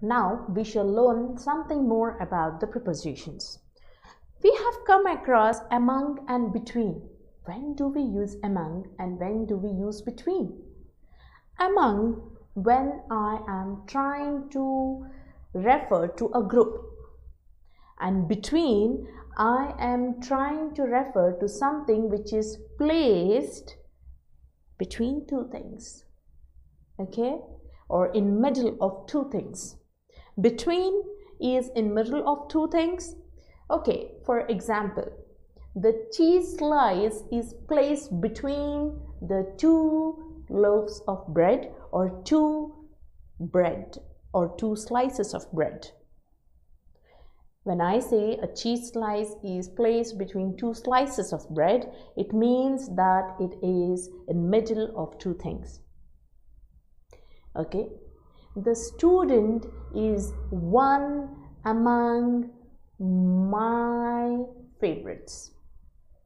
Now we shall learn something more about the prepositions. We have come across among and between. When do we use among and when do we use between? Among, when I am trying to refer to a group, and between, I am trying to refer to something which is placed between two things, okay, or in middle of two things. Between is in middle of two things. Okay, for example, the cheese slice is placed between the two loaves of bread, or two slices of bread. When I say a cheese slice is placed between two slices of bread, it means that it is in middle of two things. Okay, the student is one among my favorites.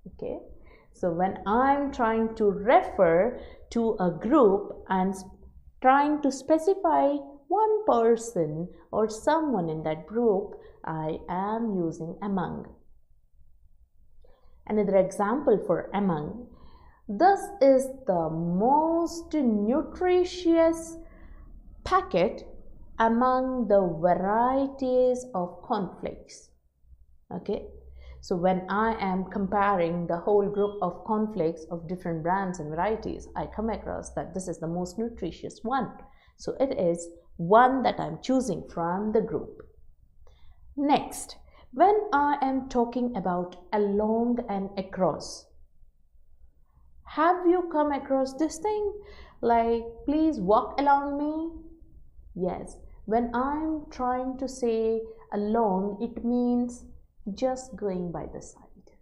Okay, so when I'm trying to refer to a group and trying to specify one person or someone in that group, I am using among. Another example for among: this is the most nutritious packet among the varieties of cornflakes. Okay, so when I am comparing the whole group of cornflakes of different brands and varieties, I come across that this is the most nutritious one. So it is one that I'm choosing from the group. Next, when I am talking about along and across, have you come across this thing? Like, please walk along me? Yes, when I'm trying to say along, it means just going by the side.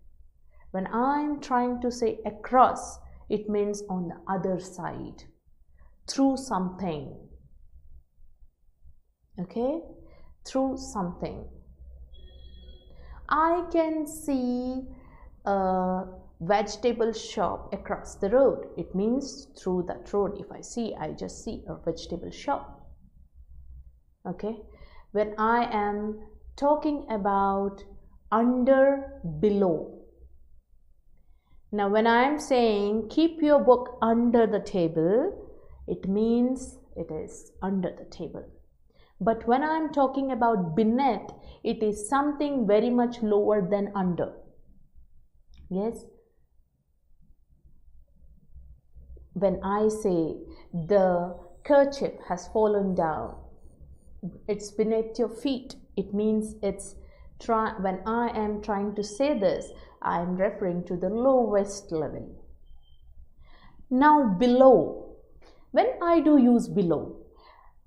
When I'm trying to say across, it means on the other side, through something. Okay, through something. I can see a vegetable shop across the road. It means through that road. If I just see a vegetable shop. Okay, when I am talking about under, below. Now when I am saying keep your book under the table, it means it is under the table. But when I am talking about beneath, it is something very much lower than under. Yes. When I say the kerchief has fallen down, it's beneath your feet. It means it's when I am trying to say this, I am referring to the lowest level. Now below. When I do use below,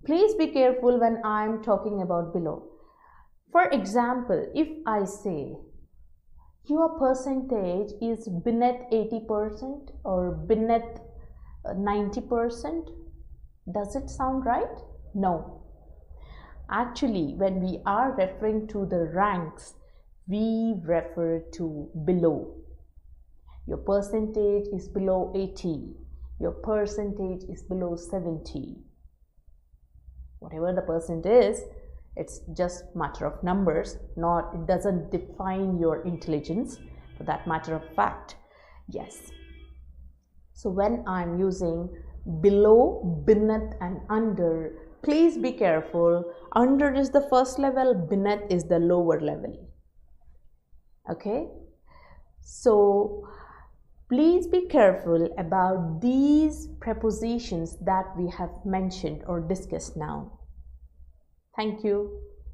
please be careful when I am talking about below. For example, if I say your percentage is beneath 80% or beneath 90%, does it sound right? No. Actually, when we are referring to the ranks, we refer to below. Your percentage is below 80. Your percentage is below 70. Whatever the percent is, it's just matter of numbers, it doesn't define your intelligence, for that matter of fact. Yes. So when I'm using below, beneath and under, please be careful. Under is the first level, beneath is the lower level. Okay. So please be careful about these prepositions that we have mentioned or discussed now. Thank you.